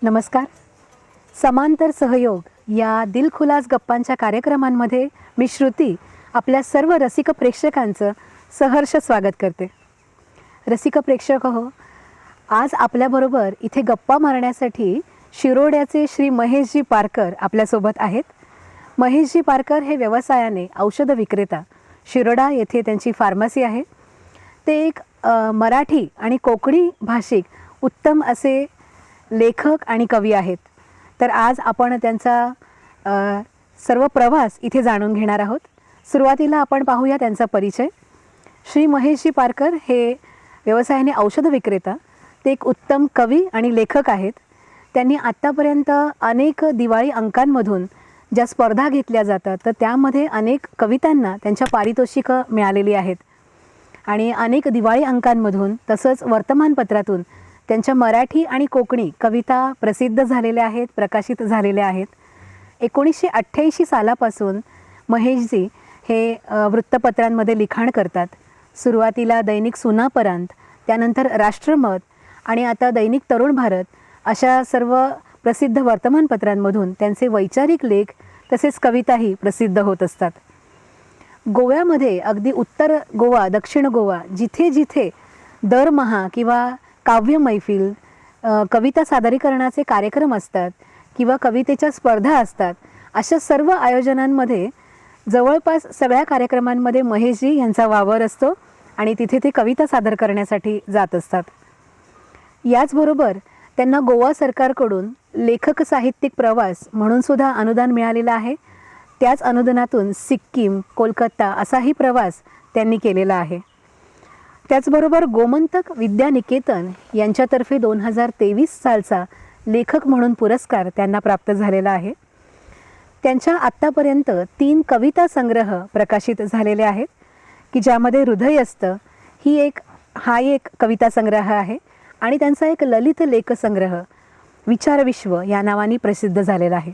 नमस्कार. समांतर सहयोग या दिलखुलास गप्पांच्या कार्यक्रमांमध्ये मी श्रुती आपल्या सर्व रसिक प्रेक्षकांचं सहर्ष स्वागत करते. रसिक प्रेक्षक हो, आज आपल्याबरोबर इथे गप्पा मारण्यासाठी शिरोड्याचे श्री महेशजी पारकर आपल्यासोबत आहेत. महेशजी पारकर हे व्यवसायाने औषध विक्रेता, शिरोडा येथे त्यांची फार्मसी आहे. ते एक मराठी आणि कोकणी भाषिक उत्तम असे लेखक आणि कवी आहेत. तर आज आपण त्यांचा सर्व प्रवास इथे जाणून घेणार आहोत. सुरुवातीला आपण पाहूया त्यांचा परिचय. श्री महेशजी पारकर हे व्यवसायाने औषध विक्रेता, ते एक उत्तम कवी आणि लेखक आहेत. त्यांनी आत्तापर्यंत अनेक दिवाळी अंकांमधून ज्या स्पर्धा घेतल्या जातात तर त्यामध्ये अनेक कवितांना त्यांच्या पारितोषिकं मिळालेली आहेत. आणि अनेक दिवाळी अंकांमधून तसंच वर्तमानपत्रातून त्यांच्या मराठी आणि कोकणी कविता प्रसिद्ध झालेल्या आहेत, प्रकाशित झालेल्या आहेत. 1988 सालापासून महेशजी हे वृत्तपत्रांमध्ये लिखाण करतात. सुरुवातीला दैनिक सुनापरांत, त्यानंतर राष्ट्रमत आणि आता दैनिक तरुण भारत अशा सर्व प्रसिद्ध वर्तमानपत्रांमधून त्यांचे वैचारिक लेख तसेच कविताही प्रसिद्ध होत असतात. गोव्यामध्ये अगदी उत्तर गोवा, दक्षिण गोवा जिथे जिथे दरमहा किंवा काव्य मैफिल, कविता सादरीकरणाचे कार्यक्रम असतात किंवा कवितेच्या स्पर्धा असतात, अशा सर्व आयोजनांमध्ये जवळपास सगळ्या कार्यक्रमांमध्ये महेशजी यांचा वावर असतो आणि तिथे ते कविता सादर करण्यासाठी जात असतात. याचबरोबर त्यांना गोवा सरकारकडून लेखक साहित्यिक प्रवास म्हणून सुद्धा अनुदान मिळालेलं आहे. त्याच अनुदानातून सिक्कीम, कोलकाता असाही प्रवास त्यांनी केलेला आहे. त्याचबरोबर गोमंतक विद्यानिकेतन यांच्यातर्फे 2023 सालचा लेखक म्हणून पुरस्कार त्यांना प्राप्त झालेला आहे. त्यांच्या आत्तापर्यंत 3 कविता संग्रह प्रकाशित झालेले आहेत की ज्यामध्ये हृदयस्थ हा एक कविता संग्रह आहे आणि त्यांचा एक ललित लेखसंग्रह विचारविश्व या नावाने प्रसिद्ध झालेला आहे.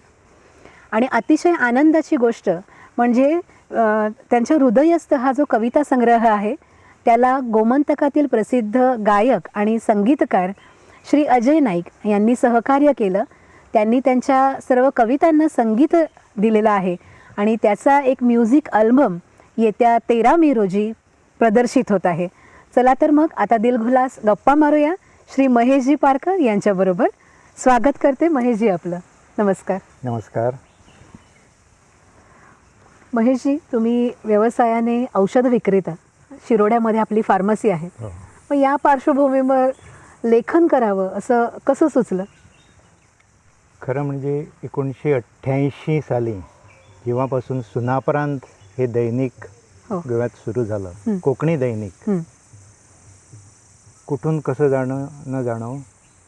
आणि अतिशय आनंदाची गोष्ट म्हणजे त्यांच्या हृदयस्थ हा जो कविता संग्रह आहे त्याला गोमंतकातील प्रसिद्ध गायक आणि संगीतकार श्री अजय नाईक यांनी सहकार्य केलं. त्यांनी त्यांच्या सर्व कवितांना संगीत दिलेलं आहे आणि त्याचा एक म्युझिक अल्बम येत्या 13 मे रोजी प्रदर्शित होत आहे. चला तर मग आता दिलखुलास गप्पा मारूया श्री महेशजी पारकर यांच्याबरोबर. स्वागत करते महेशजी आपलं. नमस्कार. नमस्कार. महेशजी, तुम्ही व्यवसायाने औषध विक्रेता, शिरोड्यामध्ये आपली फार्मसी आहे. मग या पार्श्वभूमीवर लेखन करावं असं कसं सुचलं? खरं म्हणजे 1988 साली जेव्हापासून सुनापरांत हे दैनिक गोव्यात सुरू झालं, कोकणी दैनिक, कुठून कसं न जाणं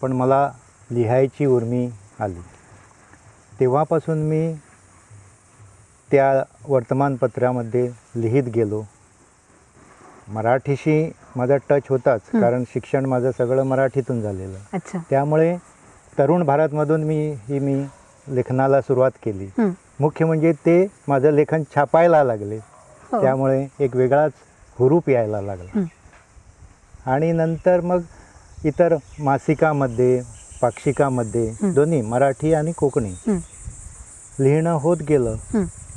पण मला लिहायची उर्मी आली. तेव्हापासून मी त्या वर्तमानपत्रामध्ये लिहित गेलो. मराठीशी माझा टच होताच, कारण शिक्षण माझं सगळं मराठीतून झालेलं. त्यामुळे तरुण भारतमधून मी लेखनाला सुरुवात केली. मुख्य म्हणजे ते माझं लेखन छापायला लागले, त्यामुळे एक वेगळाच हुरूप यायला लागला. आणि नंतर मग इतर मासिकामध्ये, पाक्षिकामध्ये दोन्ही मराठी आणि कोकणी लिहिणं होत गेलं.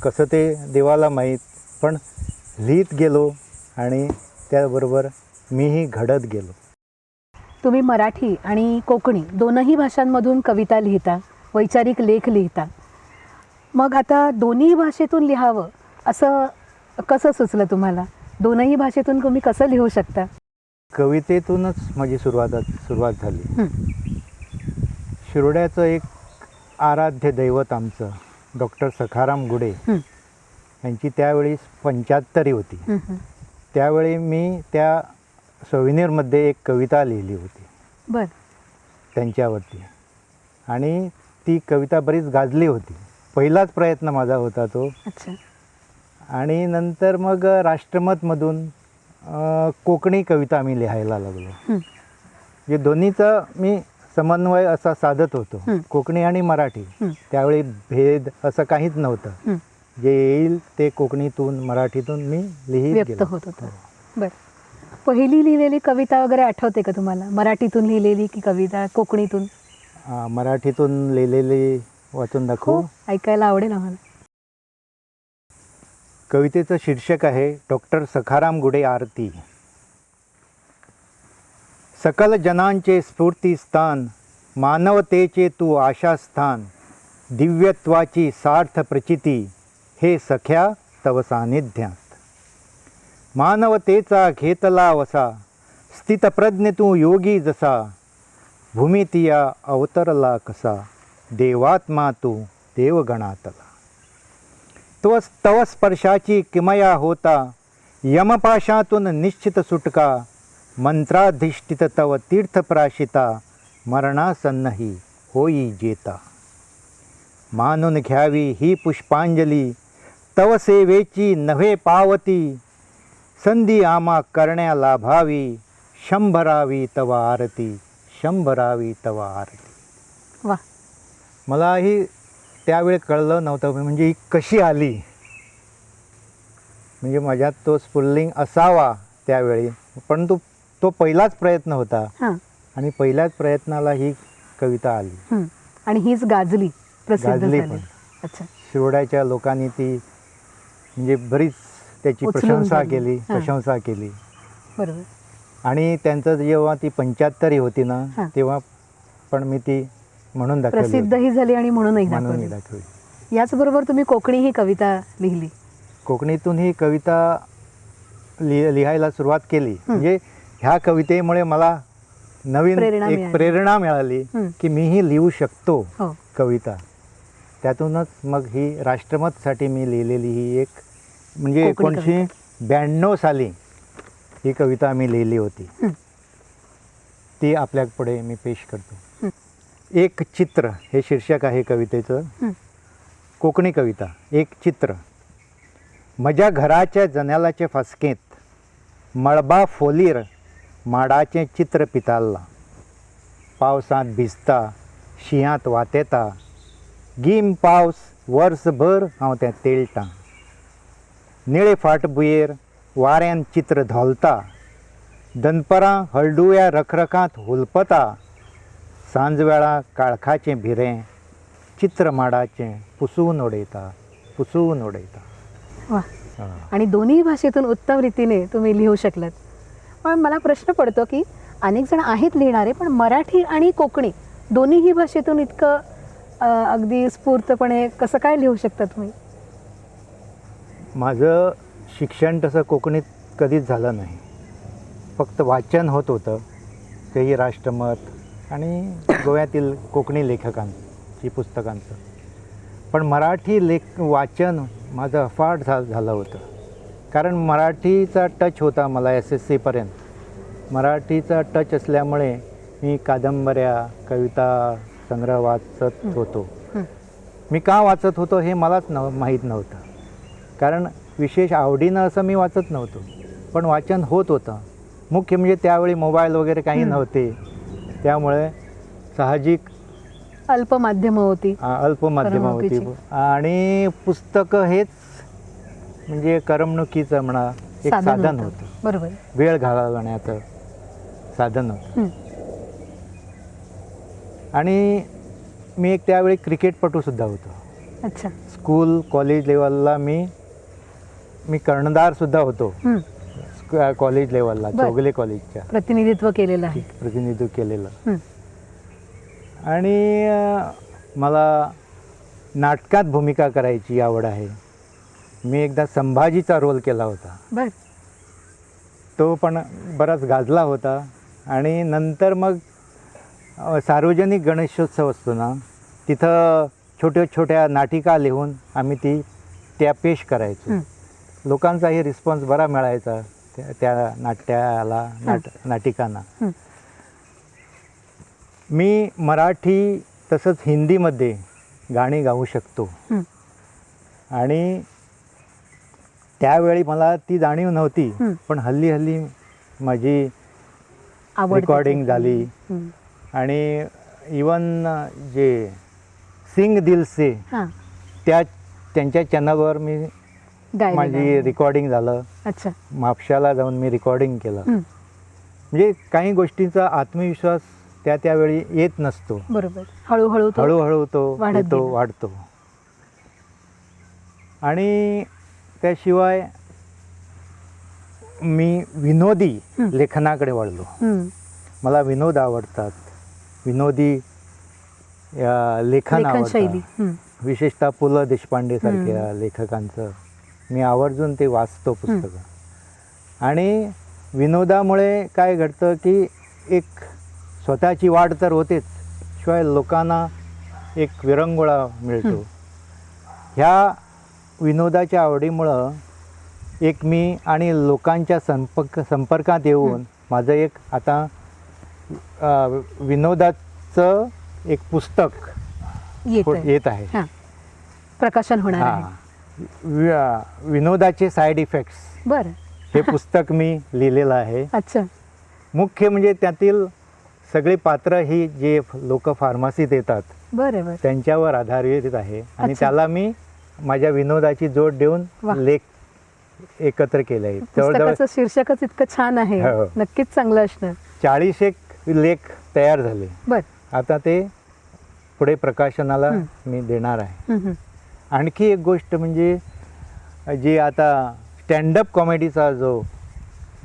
कसं ते देवाला माहीत, पण लिहित गेलो आणि त्याबरोबर मीही घडत गेलो. तुम्ही मराठी आणि कोकणी दोनही भाषांमधून कविता लिहिता, वैचारिक लेख लिहिता. मग आता दोन्ही भाषेतून लिहावं असं कसं सुचलं तुम्हाला? दोनही भाषेतून तुम्ही कसं लिहू शकता? कवितेतूनच माझी सुरुवात झाली. शिरोड्याचं एक आराध्य दैवत आमचं डॉक्टर सखाराम गुडे यांची त्यावेळी 75 होती. त्यावेळी मी त्या सोव्हिनियरमध्ये एक कविता लिहिली होती त्यांच्यावरती, आणि ती कविता बरीच गाजली होती. पहिलाच प्रयत्न माझा होता तो. आणि नंतर मग राष्ट्रमतमधून कोकणी कविता मी लिहायला लागलो. जे दोन्हीचा मी समन्वय असा साधत होतो, कोकणी आणि मराठी. त्यावेळी भेद असं काहीच नव्हतं. जे येईल ते कोकणीतून मराठीतून मी लिहित व्यक्त गेलो. होत होतं. बरं, पहिली लिहिलेली कविता वगैरे आठवते का तुम्हाला? मराठीतून लिहिलेली की कविता कोकणीतून? मराठीतून लिहिलेली वाचून दाखवू? हो, ऐकायला आवडेल आम्हाला. कवितेचं शीर्षक आहे डॉक्टर सखाराम गुडे आरती. सकल जनांचे स्फूर्तिस्थान, मानवतेचे तू आशास्थान, दिव्यत्वाची सार्थ प्रचिती, हे सख्या तव सानिध्यात. मानवतेचा घेतला वसा, स्थितप्रज्ञ तू योगी जसा, भूमितीया अवतरला कसा, देवात्मा तू देवगणातला. तव स्पर्शाची किमया होता, यमपाशातून निश्चित सुटका, मंत्राधिष्ठित तव तीर्थप्राशिता, मरणासन्नही होई जेता. मानून घ्यावी ही पुष्पांजली, तव सेवेची नव्हे पावती, संधी आमा करण्या लाभावी, शंभरावी तव आरती, शंभरावी तव आरती. वा, मलाही त्यावेळी कळलं नव्हतं म्हणजे ही कशी आली. म्हणजे माझ्यात तो स्फुल्लिंग असावा त्यावेळी, परंतु तो पहिलाच प्रयत्न होता हां, आणि पहिल्याच प्रयत्नाला ही कविता आली. आणि हीच गाजली, प्रसिद्ध गाजली झाली. पण. अच्छा, शिरोड्याच्या लोकांनी ती म्हणजे बरीच त्याची उचलून प्रशंसा धरली. केली, हां. प्रशंसा केली. बरोबर. आणि त्यांचं जेव्हा ती 75 होती ना, हां. तेव्हा पण मी ती म्हणून दाखवली होती. प्रसिद्धही झाली आणि म्हणूनही म्हणून मी दाखवली. दाखवली. याचबरोबर तुम्ही कोकणी ही कविता लिहिली. कोकणीतून ही कविता लिहायला सुरुवात केली. म्हणजे ह्या कवितेमुळे मला नवीन प्रेरणा एक मिळाली. प्रेरणा मिळाली हं. की मीही लिहू शकतो हो, कविता. त्यातूनच मग ही राष्ट्रमतसाठी मी लिहिलेली ही एक म्हणजे कोकणी 1992 साली ही कविता मी लिहिली होती. हं. ती आपल्या पुढे मी पेश करतो. हं. एक चित्र हे शीर्षक आहे कवितेचं. हं. कोकणी कविता. एक चित्र. माझ्या घराच्या जन्यालाचे फासकेत मळबा फोलीर माडाचे चित्र पिताल्ला. पावसात भिजता शियांत वातेता, गीम पावस वर्सभर हांव तें तेळटां. निळे फाटभुयेर वाऱ्यान चित्र धोलता, दनपरां हळडुव्या रखरखांत हुलपता. सांजवेळा काळखाचें भिरें चित्र माडाचें पुसून उडयता, पुसून उडयता. वा. आणि दोन्ही भाषेतून उत्तम रीतीने तुम्ही लिहू शकलात. पण मला प्रश्न पडतो की अनेक जण आहेत लिहिणारे, पण मराठी आणि कोकणी दोन्हीही भाषेतून इतकं अगदी स्फूर्तपणे कसं काय लिहू शकता तुम्ही? माझं शिक्षण तसं कोकणीत कधीच झालं नाही. फक्त वाचन होत होतं, तेही राष्ट्रमत आणि गोव्यातील कोकणी लेखकांची पुस्तकांचं. पण मराठी वाचन माझं अफाट झालं होतं. कारण मराठीचा टच होता मला SSC पर्यंत. मराठीचा टच असल्यामुळे मी कादंबऱ्या, कविता संग्रह वाचत होतो. मी का वाचत होतो हे मलाच माहीत नव्हतं. कारण विशेष आवडीनं असं मी वाचत नव्हतो, पण वाचन होत होतं. मुख्य म्हणजे त्यावेळी मोबाईल वगैरे काही नव्हते, त्यामुळे साहजिक अल्प माध्यमं होती, अल्प माध्यमं होती आणि पुस्तकं हेच म्हणजे करमणुकीचं म्हणा एक साधन होतं. बरोबर, वेळ घालवण्याचं साधन होतं. आणि मी एक त्यावेळी क्रिकेटपटूसुद्धा होतो. अच्छा. स्कूल कॉलेज लेवलला मी कर्णधारसुद्धा होतो. कॉलेज लेवलला चौगले कॉलेजच्या प्रतिनिधित्व केलेलं आहे. प्रतिनिधित्व केलेलं. आणि मला नाटकात भूमिका करायची आवड आहे. मी एकदा संभाजीचा रोल केला होता. बर. तो पण बराच गाजला होता. आणि नंतर मग सार्वजनिक गणेशोत्सव असतो ना, तिथं छोट्या छोट्या नाटिका लिहून आम्ही त्या पेश करायचो. लोकांचाही रिस्पॉन्स बरा मिळायचा त्या नाट्याला, नाटिकांना. मी मराठी तसंच हिंदीमध्ये गाणी गाऊ शकतो. आणि त्यावेळी मला ती जाणीव नव्हती, पण हल्ली हल्ली माझी रेकॉर्डिंग झाली. आणि इवन जे सिंग दिल से त्या त्यांच्या चॅनलवर मी गायलेलं माझी आहे. रेकॉर्डिंग झालं. अच्छा. म्हापशाला जाऊन मी रेकॉर्डिंग केलं. म्हणजे काही गोष्टींचा आत्मविश्वास त्यावेळी येत नसतो. बरोबर. हळूहळू हळूहळू तो वाढत येतो, गेला. वाढतो. आणि त्याशिवाय मी विनोदी लेखनाकडे वळलो. मला विनोद आवडतात, विनोदी लेखन शैली. आवडतं. विशेषतः पु ल देशपांडे सारख्या लेखकांचं मी आवर्जून ते वाचतो पुस्तकं. आणि विनोदामुळे काय घडतं की एक स्वतःची वाढ तर होतेच, शिवाय लोकांना एक विरंगुळा मिळतो. ह्या विनोदाच्या आवडीमुळं एक मी आणि लोकांच्या संपर्कात येऊन माझं एक आता विनोदाचं एक पुस्तक येत आहे. प्रकाशन होणार आहे. विनोदाचे साईड इफेक्ट्स बरं. हे पुस्तक मी लिहिलेलं आहे. अच्छा. मुख्य म्हणजे त्यातील सगळे पात्र ही जे लोक फार्मसीत येतात बरोबर त्यांच्यावर आधारित आहे. आणि अच्छा. त्याला मी माझ्या विनोदाची जोड देऊन वा. लेख एकत्र केले आहेत. पुस्तकाचं शीर्षकच इतकं छान आहे. हो. नक्कीच चांगलं असणार. 40 लेख तयार झाले. बर. आता ते पुढे प्रकाशनाला मी देणार आहे. आणखी एक गोष्ट म्हणजे जी आता स्टँडअप कॉमेडीचा जो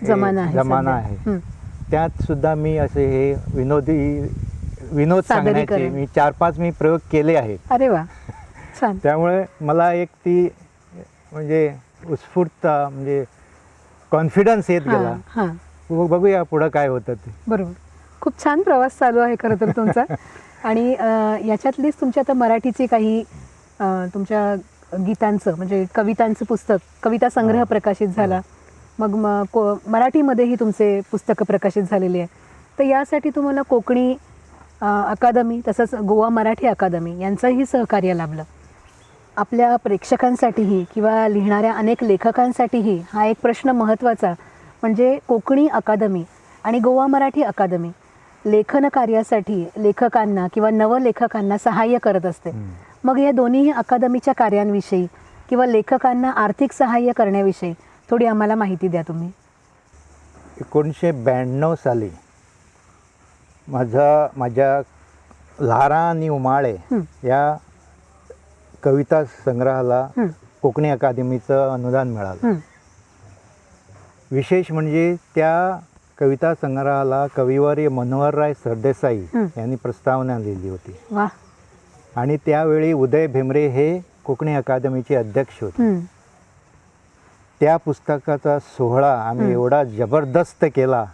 जमाना आहे त्यात सुद्धा मी असे हे विनोद सांगण्याचे मी 4-5 मी प्रयोग केले आहेत. अरे वा, छान. त्यामुळे मला एक ती म्हणजे उत्स्फूर्तता म्हणजे कॉन्फिडन्स येत गेला. बघूया पुढं काय होतं ते. बरोबर. खूप छान प्रवास चालू आहे खरं तर तुमचा. आणि याच्यातलीच तुमच्या आता मराठीची काही तुमच्या गीतांचं म्हणजे कवितांचं पुस्तक, कविता संग्रह प्रकाशित झाला. मग मराठीमध्येही तुमचे पुस्तकं प्रकाशित झालेली आहे. तर यासाठी तुम्हाला कोकणी अकादमी तसंच गोवा मराठी अकादमी यांचंही सहकार्य लाभलं. आपल्या प्रेक्षकांसाठीही किंवा लिहिणाऱ्या अनेक लेखकांसाठीही हा एक प्रश्न महत्त्वाचा म्हणजे कोकणी अकादमी आणि गोवा मराठी अकादमी लेखन कार्यासाठी लेखकांना किंवा नवलेखकांना सहाय्य करत असते. मग या दोन्ही अकादमीच्या कार्यांविषयी किंवा लेखकांना आर्थिक सहाय्य करण्याविषयी थोडी आम्हाला माहिती द्या तुम्ही. 1992 साली माझ्या लहारा आणि उमाळे या कविता संग्रहाला कोकणी अकादमीचं अनुदान मिळालं. विशेष म्हणजे त्या कविता संग्रहाला कविवर्य मनोहरराय सरदेसाई यांनी प्रस्तावना लिहिली होती. आणि त्यावेळी उदय भेमरे हे कोकणी अकादमीचे अध्यक्ष होते. त्या पुस्तकाचा सोहळा आम्ही एवढा जबरदस्त केला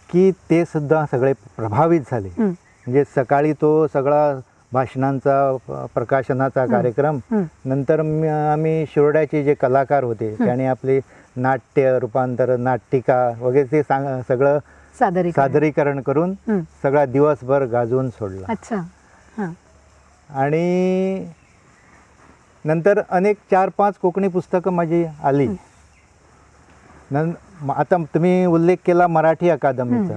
की ते सुद्धा सगळे प्रभावित झाले. म्हणजे सकाळी तो सगळा भाषणांचा प्रकाशनाचा कार्यक्रम, नंतर आम्ही शिरोड्याचे जे कलाकार होते त्याने आपले नाट्य रूपांतर नाटिका वगैरे ते सगळं सादरीकरण करून सगळा दिवसभर गाजवून सोडला. अच्छा. आणि नंतर अनेक 4-5 कोकणी पुस्तकं माझी आली. आता तुम्ही उल्लेख केला मराठी अकादमीचा.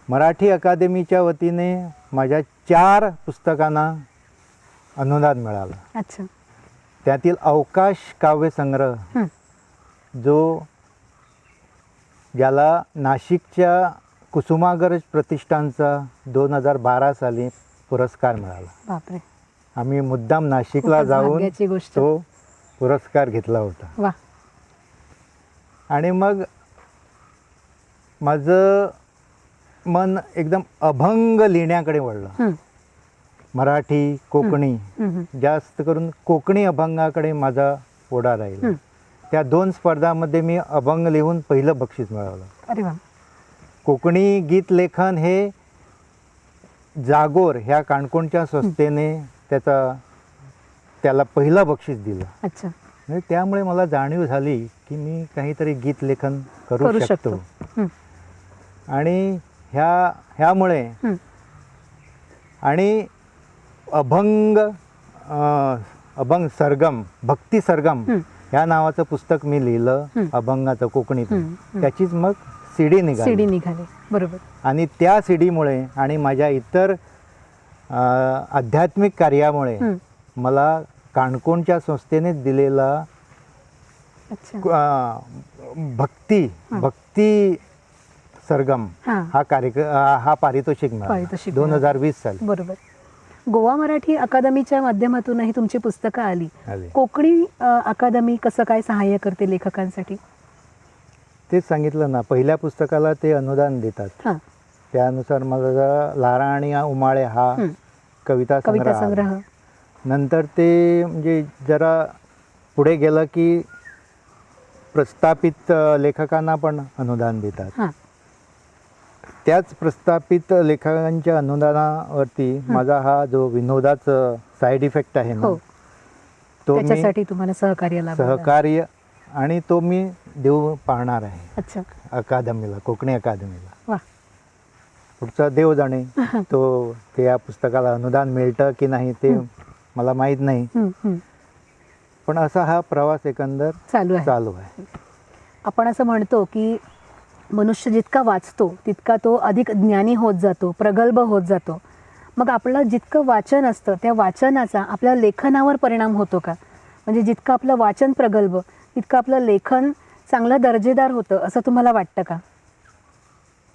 मराठी अकादमीच्या वतीने माझ्या 4 पुस्तकांना अनुदान मिळालं. अच्छा. त्यातील अवकाश काव्यसंग्रह ज्याला नाशिकच्या कुसुमाग्रज प्रतिष्ठानचा 2012 साली पुरस्कार मिळाला. बापरे. आम्ही मुद्दाम नाशिकला जाऊन तो पुरस्कार घेतला होता. वा. आणि मग माझं मन एकदम अभंग लिहिण्याकडे वळलं. मराठी कोकणी जास्त करून कोकणी अभंगाकडे माझा ओढा राहील. त्या 2 स्पर्धांमध्ये मी अभंग लिहून पहिलं बक्षीस मिळवलं. अरे वा. कोकणी गीत लेखन हे जागोर ह्या काणकोणच्या संस्थेने त्याला पहिलं बक्षीस दिलं. अच्छा. म्हणजे त्यामुळे मला जाणीव झाली की मी काहीतरी गीत लेखन करू शकतो. आणि ह्यामुळे आणि अभंग सरगम भक्ती सरगम ह्या नावाचं पुस्तक मी लिहिलं अभंगाचं कोकणीतून. त्याचीच मग सीडी निघाली. बरोबर. आणि त्या सीडीमुळे आणि माझ्या इतर आध्यात्मिक कार्यामुळे मला काणकोणच्या संस्थेनेच दिलेला अच्छा. भक्ती सरगम हां. हा पारितोषिक मिळाला पारितोषिक 2020 साली. बरोबर. गोवा मराठी अकादमीच्या माध्यमातूनही तुमची पुस्तकं आली. आली. कोकणी अकादमी कसं काय सहाय्य करते लेखकांसाठी? तेच सांगितलं ना, पहिल्या पुस्तकाला ते अनुदान देतात. हां. त्यानुसार माझा लारा आणि उमाळे हा कविता कविता संग्रह संग्रह. आला. नंतर ते म्हणजे जरा पुढे गेलं की प्रस्थापित लेखकांना पण अनुदान देतात. हां. त्याच प्रस्थापित लेखकांच्या अनुदानावरती माझा हा जो विनोदाचा साईड इफेक्ट आहे ना, हो. तो मी त्याच्यासाठी तुम्हाला सहकार्य लाभलं. सहकार्य आणि तो मी देऊ पाहणार आहे अच्छा. अकादमीला, कोकणी अकादमीला. वा. पुढचा देव जाणे तो ते या पुस्तकाला अनुदान मिळतं की नाही ते मला माहीत नाही, पण असा हा प्रवास एकंदर चालू आहे. आपण असं म्हणतो की मनुष्य जितका वाचतो तितका तो अधिक ज्ञानी होत जातो, प्रगल्भ होत जातो. मग आपलं जितकं वाचन असतं त्या वाचनाचा आपल्या लेखनावर परिणाम होतो का? म्हणजे जितकं आपलं वाचन प्रगल्भ तितकं आपलं लेखन चांगलं दर्जेदार होतं असं तुम्हाला वाटतं का?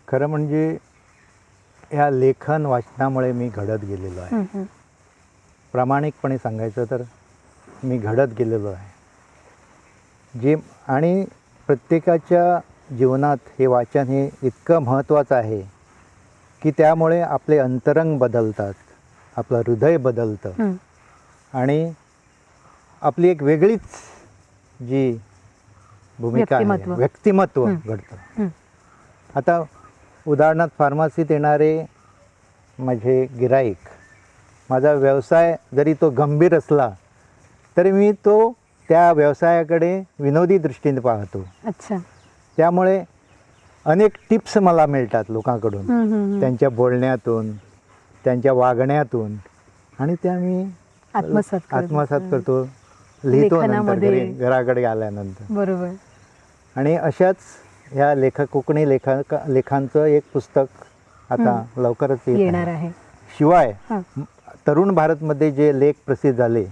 खरं म्हणजे ह्या लेखन वाचनामुळे मी घडत गेलेलो आहे. प्रामाणिकपणे सांगायचं तर मी घडत गेलेलो आहे. आणि प्रत्येकाच्या जीवनात हे वाचन हे इतकं महत्त्वाचं आहे की त्यामुळे आपले अंतरंग बदलतात, आपलं हृदय बदलतं आणि आपली एक वेगळीच जी भूमिका आहे, व्यक्तिमत्व घडतं. आता उदाहरणार्थ फार्मसीत येणारे माझे गिराईक, माझा व्यवसाय जरी तो गंभीर असला तरी मी तो त्या व्यवसायाकडे विनोदी दृष्टीने पाहतो. अच्छा. त्यामुळे अनेक टिप्स मला मिळतात लोकांकडून, त्यांच्या बोलण्यातून, त्यांच्या वागण्यातून, आणि त्या मी आत्मसात करतो, लिहितो नंतर घराकडे आल्यानंतर. बरोबर. आणि अशाच ह्या कोकणी लेखांचं एक पुस्तक आता लवकरच येणार आहे. शिवाय तरुण भारतमध्ये जे लेख प्रसिद्ध झाले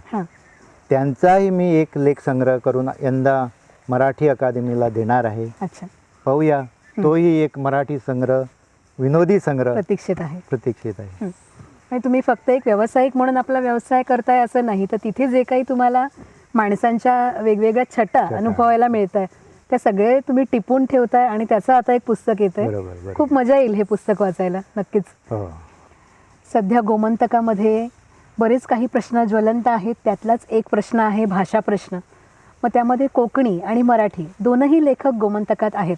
त्यांचाही मी एक लेख संग्रह करून यंदा मराठी अकादमीला देणार आहे. अच्छा. पाहूया, तोही एक मराठी संग्रह, विनोदी संग्रह प्रतीक्षित आहे. आणि तुम्ही फक्त एक व्यावसायिक म्हणून आपला व्यवसाय करताय असं नाही, तर तिथे जे काही तुम्हाला माणसांच्या वेगवेगळ्या छटा अनुभवायला मिळत आहे त्या सगळे तुम्ही टिपून ठेवताय आणि त्याचं आता एक पुस्तक येत आहे. खूप मजा येईल हे पुस्तक वाचायला नक्कीच. सध्या गोमंतकामध्ये बरेच काही प्रश्न ज्वलंत आहेत. त्यातलाच एक प्रश्न आहे भाषा प्रश्न. मग त्यामध्ये कोकणी आणि मराठी दोनही लेखक गोमंतकात आहेत.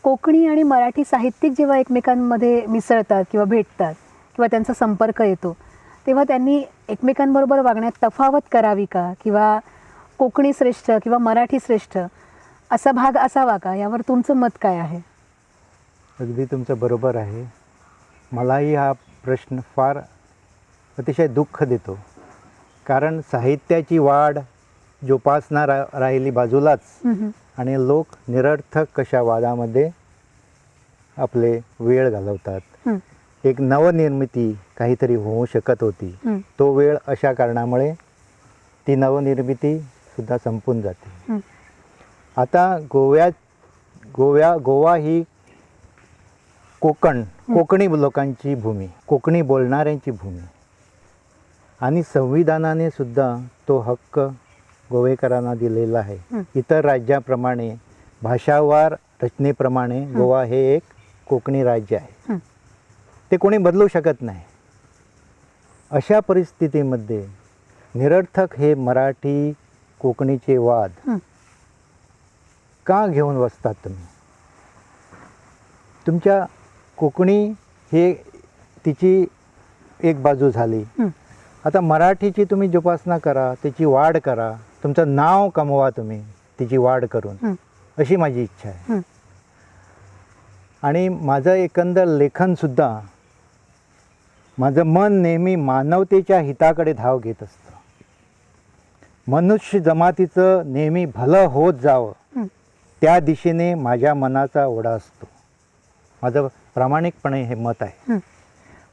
कोकणी आणि मराठी साहित्यिक जेव्हा एकमेकांमध्ये मिसळतात किंवा भेटतात किंवा त्यांचा संपर्क येतो तेव्हा त्यांनी एकमेकांबरोबर वागण्यात तफावत करावी का, किंवा कोकणी श्रेष्ठ किंवा मराठी श्रेष्ठ असा भाग असावा का, यावर तुमचं मत काय आहे? अगदी तुमचं बरोबर आहे. मलाही हा प्रश्न फार अतिशय दुःख देतो, कारण साहित्याची वाढ जोपासना राहिली बाजूलाच आणि लोक निरर्थक कशा वादामध्ये आपले वेळ घालवतात. एक नवनिर्मिती काहीतरी होऊ शकत होती, तो वेळ अशा कारणामुळे ती नवनिर्मिती सुद्धा संपून जाते. आता गोवा ही कोकणी लोकांची भूमी, कोकणी बोलणाऱ्यांची भूमी, आणि संविधानाने सुद्धा तो हक्क गोवेकरांना दिलेला आहे. इतर राज्याप्रमाणे भाषावार रचनेप्रमाणे गोवा हे एक कोकणी राज्य आहे, ते कोणी बदलू शकत नाही. अशा परिस्थितीमध्ये निरर्थक हे मराठी कोकणीचे वाद का घेऊन बसतात तुम्ही? तुमच्या कोकणी हे तिची एक बाजू झाली, आता मराठीची तुम्ही जोपासना करा, त्याची वाढ करा, तुमचं नाव कमवा तुम्ही तिची वाढ करून, अशी माझी इच्छा आहे. आणि माझं एकंदर लेखनसुद्धा, माझं मन नेहमी मानवतेच्या हिताकडे धाव घेत असतं. मनुष्य जमातीचं नेहमी भलं होत जावं त्या दिशेने माझ्या मनाचा ओढा असतो. माझं प्रामाणिकपणे हे मत आहे.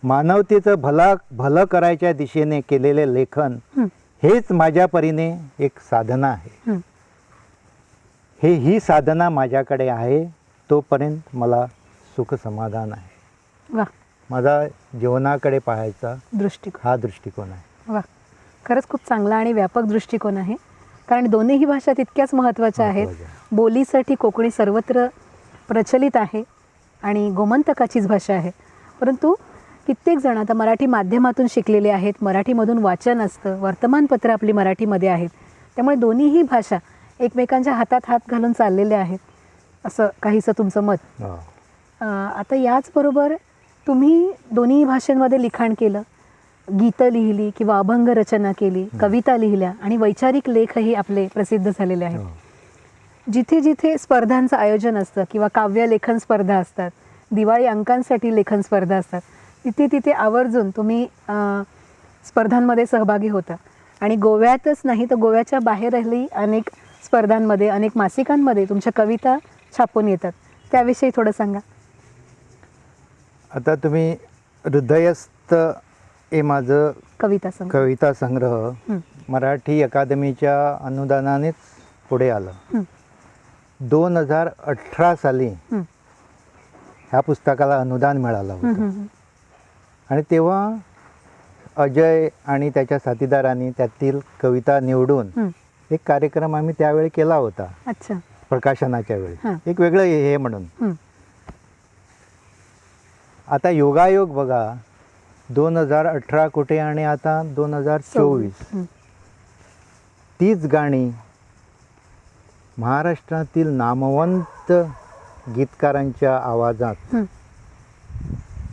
मानवतेचं भलं करायच्या दिशेने केलेले लेखन हेच माझ्या परीने एक साधना आहे. ही साधना माझ्याकडे आहे तोपर्यंत मला सुख समाधान आहे. वा, माझा जीवनाकडे पाहायचा दृष्टिकोन हा दृष्टिकोन आहे. वा, खरंच खूप चांगला आणि व्यापक दृष्टिकोन आहे. कारण दोन्हीही भाषा तितक्याच महत्त्वाच्या आहेत. बोलीसाठी कोकणी सर्वत्र प्रचलित आहे आणि गोमंतकाचीच भाषा आहे. परंतु कित्येक जण आता मराठी माध्यमातून शिकलेले आहेत, मराठीमधून वाचन असतं, वर्तमानपत्र आपली मराठीमध्ये आहेत, त्यामुळे दोन्हीही भाषा एकमेकांच्या हातात हात घालून चाललेल्या आहेत, असं काहीसं तुमचं मत. आता याचबरोबर तुम्ही दोन्ही भाषांमध्ये लिखाण केलं, गीतं लिहिली किंवा अभंग रचना केली, कविता लिहिल्या आणि वैचारिक लेखही आपले प्रसिद्ध झालेले आहेत. जिथे जिथे स्पर्धांचं आयोजन असतं किंवा काव्य लेखन स्पर्धा असतात, दिवाळी अंकांसाठी लेखन स्पर्धा असतात, तिथे तिथे आवर्जून तुम्ही स्पर्धांमध्ये सहभागी होता. आणि गोव्यातच नाही तर गोव्याच्या बाहेरही अनेक स्पर्धांमध्ये, अनेक मासिकांमध्ये तुमच्या कविता छापून येतात. त्याविषयी थोडं सांगा. आता तुम्ही हृदयस्थ हे माझं कविता संग्रह मराठी अकादमीच्या अनुदानानेच पुढे आलं. 2018 साली ह्या पुस्तकाला अनुदान मिळालं होतं. आणि तेव्हा अजय आणि त्याच्या साथीदारांनी त्यातील कविता निवडून एक कार्यक्रम आम्ही त्यावेळी केला होता. अच्छा. प्रकाशनाच्या वेळी एक वेगळं हे म्हणून. आता योगायोग बघा, 2018 कुठे आणि आता 2024. तीच गाणी महाराष्ट्रातील नामवंत गीतकारांच्या आवाजात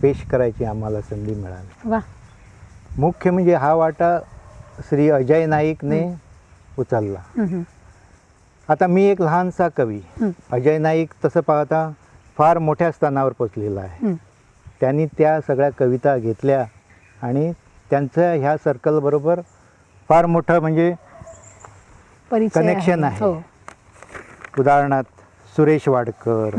पेश करायची आम्हाला संधी मिळाली. वा. मुख्य म्हणजे हा वाटा श्री अजय नाईकने उचलला. आता मी एक लहानसा कवी, अजय नाईक तसं पाहता फार मोठ्या स्थानावर पोचलेला आहे. त्यांनी त्या सगळ्या कविता घेतल्या आणि त्यांचं ह्या सर्कलबरोबर फार मोठं म्हणजे कनेक्शन आहे. उदाहरणार्थ सुरेश वाडकर,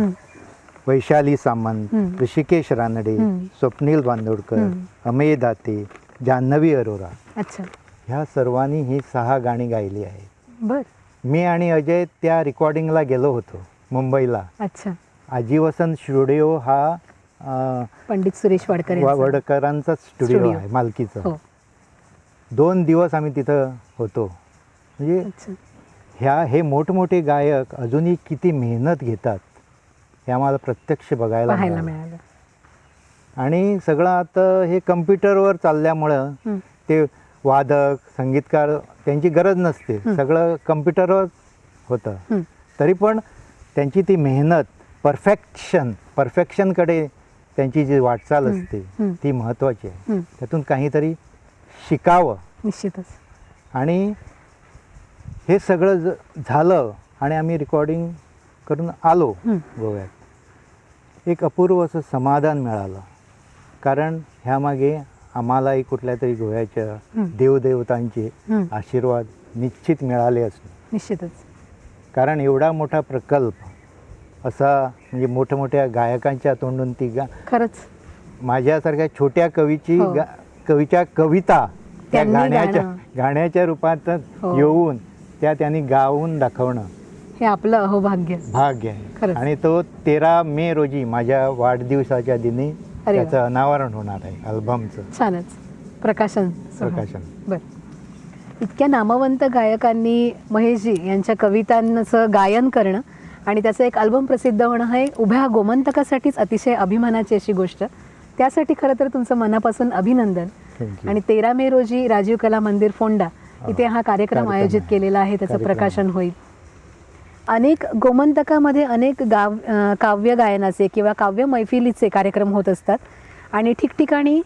वैशाली सामंत, ऋषिकेश रानडे, स्वप्नील बांदोडकर, अमेय दाते, जान्हवी अरोरा. अच्छा. ह्या सर्वांनी ही 6 गाणी गायली आहेत. बर. मी आणि अजय त्या रेकॉर्डिंगला गेलो होतो मुंबईला. अच्छा. आजीवसंत स्टुडिओ हा पंडित सुरेश वडकरांचा स्टुडिओ आहे, मालकीचा. 2 दिवस आम्ही तिथं होतो. म्हणजे हे मोठमोठे गायक अजूनही किती मेहनत घेतात हे आम्हाला प्रत्यक्ष बघायला मिळालं. आणि सगळं आता हे कम्प्युटरवर चालल्यामुळं ते वादक संगीतकार त्यांची गरज नसते, सगळं कम्प्युटरवर होतं. तरी पण त्यांची ती मेहनत, परफेक्शनकडे त्यांची जी वाटचाल असते ती महत्त्वाची आहे. त्यातून काहीतरी शिकावं निश्चितच. आणि हे सगळं झालं आणि आम्ही रेकॉर्डिंग करून आलो गोव्यात. एक अपूर्व असं समाधान मिळालं, कारण ह्यामागे आम्हालाही कुठल्या तरी गोव्याच्या देवदेवतांचे आशीर्वाद निश्चित मिळाले असणे. निश्चितच. कारण एवढा मोठा प्रकल्प असा म्हणजे मोठमोठ्या गायकांच्या तोंडून ती खरंच माझ्यासारख्या छोट्या कवीच्या कविता त्या गाण्याच्या रूपात येऊन त्यांनी गाऊन दाखवणं हे आपलं अहोभाग्य आहे. आणि तो 13 मे रोजी माझ्या वाढदिवसाच्या दिनी त्याचं अनावरण होणार आहे अल्बमचं. छानच. प्रकाशन. बर. इतक्या नामवंत गायकांनी महेशजी यांच्या कवितांचं गायन करणं आणि त्याचं एक अल्बम प्रसिद्ध होणं हे उभ्या गोमंतकासाठीच अतिशय अभिमानाची अशी गोष्ट. त्यासाठी खरं तर तुमचं मनापासून अभिनंदन. आणि 13 मे रोजी राजीव कला मंदिर फोंडा इथे हा कार्यक्रम आयोजित केलेला आहे, त्याचं प्रकाशन होईल. अनेक गोमंतकामध्ये अनेक काव्य गायनाचे किंवा काव्य मैफिलीचे कार्यक्रम होत असतात आणि ठिकठिकाणी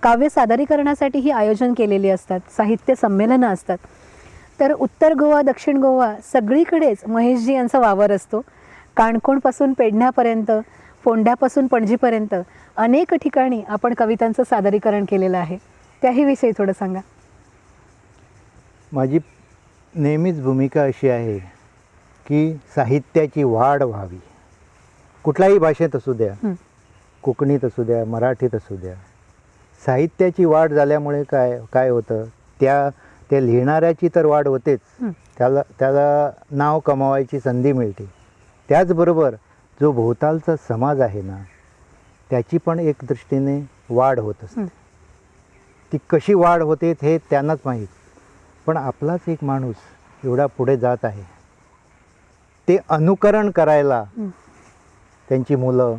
काव्य सादरीकरणासाठीही आयोजन केलेली असतात, साहित्य संमेलनं असतात. तर उत्तर गोवा, दक्षिण गोवा सगळीकडेच महेशजी यांचा वावर असतो. काणकोणपासून पेडण्यापर्यंत, फोंड्यापासून पणजीपर्यंत अनेक ठिकाणी आपण कवितांचं सादरीकरण केलेलं आहे. त्याही विषयी थोडं सांगा. माझी नेहमीच भूमिका अशी आहे की साहित्याची वाढ व्हावी, कुठल्याही भाषेत असू द्या, कोकणीत असू द्या, मराठीत असू द्या. साहित्याची वाढ झाल्यामुळे काय होतं, त्या ते लिहिणाऱ्याची तर वाढ होतेच, त्याला नाव कमावायची संधी मिळते. त्याचबरोबर जो भोवतालचा समाज आहे ना, त्याची पण एक दृष्टीने वाढ होत असते. ती कशी वाढ होते हे त्यांनाच माहीत. पण आपलाच एक माणूस एवढा पुढे जात आहे, ते अनुकरण करायला त्यांची मुलं,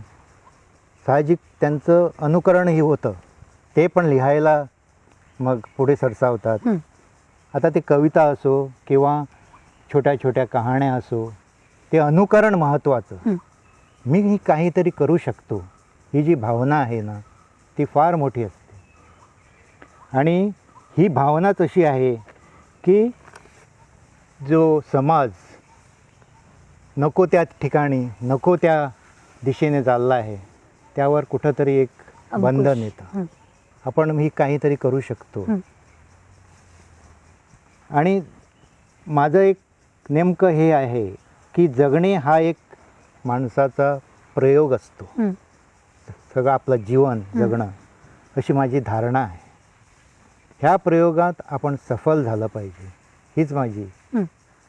साहजिक त्यांचं अनुकरणही होतं, ते पण लिहायला मग पुढे सरसावतात. आता ते कविता असो किंवा छोट्या छोट्या कहाण्या असो, ते अनुकरण महत्त्वाचं. मी ही काहीतरी करू शकतो, ही जी भावना आहे ना, ती फार मोठी असते. आणि ही भावनाच अशी आहे की जो समाज नको त्या ठिकाणी, नको त्या दिशेने चालला आहे, त्यावर कुठंतरी एक बंधन येतं. आपण ही काहीतरी करू शकतो. आणि माझं एक नेमकं हे आहे की जगणे हा एक माणसाचा प्रयोग असतो. सगळं आपलं जीवन जगणं अशी माझी धारणा आहे. ह्या प्रयोगात आपण सफल झालं पाहिजे, हीच माझी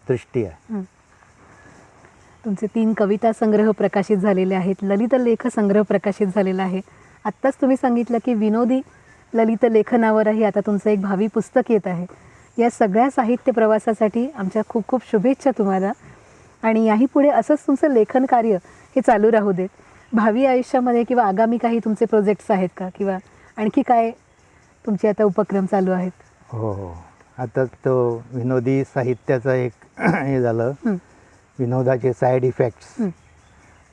दृष्टी आहे. तुमचे 3 कविता संग्रह प्रकाशित झालेले आहेत, ललित लेख संग्रह प्रकाशित झालेला आहे. आत्ताच तुम्ही सांगितलं की विनोदी ललित लेखनावरही आता तुमचं एक भावी पुस्तक येत आहे. या सगळ्या साहित्य प्रवासासाठी आमच्या खूप खूप शुभेच्छा तुम्हाला. आणि याही पुढे असंच तुमचं लेखन कार्य हे चालू राहू देत. भावी आयुष्यामध्ये किंवा आगामी काही तुमचे प्रोजेक्ट्स आहेत का, किंवा आणखी काय तुमचे आता उपक्रम चालू आहेत? हो हो, आता तो विनोदी साहित्याचं एक हे झालं, विनोदाचे साईड इफेक्ट्स.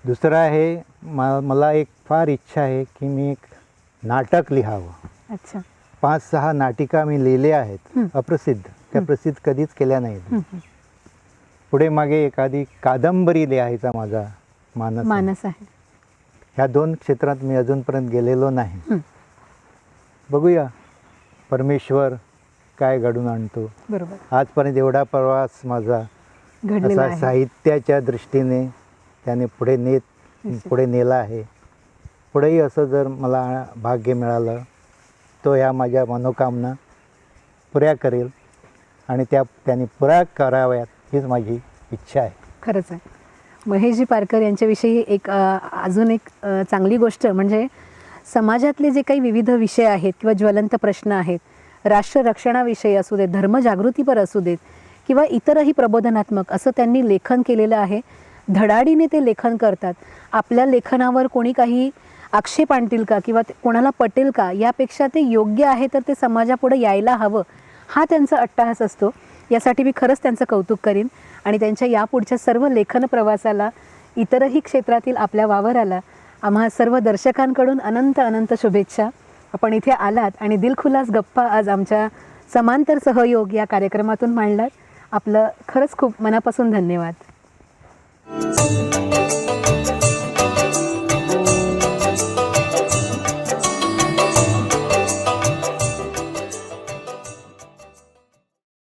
दुसरं आहे, मला एक फार इच्छा आहे की मी एक नाटक लिहावं. अच्छा. 5-6 नाटिका मी लिहिल्या आहेत, अप्रसिद्ध, त्या प्रसिद्ध कधीच केल्या नाहीत. पुढे मागे एखादी कादंबरी लिहायचा माझा मानस आहे. ह्या 2 क्षेत्रात मी अजूनपर्यंत गेलेलो नाही. बघूया परमेश्वर काय घडून आणतो. बरोबर. आजपर्यंत एवढा प्रवास माझा असा साहित्याच्या दृष्टीने त्याने पुढे नेला आहे. पुढेही असं जर मला भाग्य मिळालं तो ह्या माझ्या मनोकामना पुऱ्या करेल आणि त्याने पुऱ्या कराव्यात, हीच माझी इच्छा आहे. खरंच आहे. महेशजी पारकर यांच्याविषयी एक अजून एक चांगली गोष्ट म्हणजे समाजातले जे काही विविध विषय आहेत किंवा ज्वलंत प्रश्न आहेत, राष्ट्र रक्षणाविषयी असू देत, धर्मजागृतीपर असू देत किंवा इतरही प्रबोधनात्मक, असं त्यांनी लेखन केलेलं आहे. धडाडीने ते लेखन करतात. आपल्या लेखनावर कोणी काही आक्षेप आणतील का किंवा कोणाला पटेल का, यापेक्षा ते योग्य आहे तर ते समाजापुढे यायला हवं, हा त्यांचा अट्टाहास असतो. यासाठी मी खरंच त्यांचं कौतुक करीन. आणि त्यांच्या यापुढच्या सर्व लेखन प्रवासाला, इतरही क्षेत्रातील आपल्या वावराला आम्हा सर्व दर्शकांकडून अनंत अनंत शुभेच्छा. आपण इथे आलात आणि दिलखुलास गप्पा आज आमच्या समांतर सहयोग या कार्यक्रमातून मांडलात. आपलं खरंच खूप मनापासून धन्यवाद.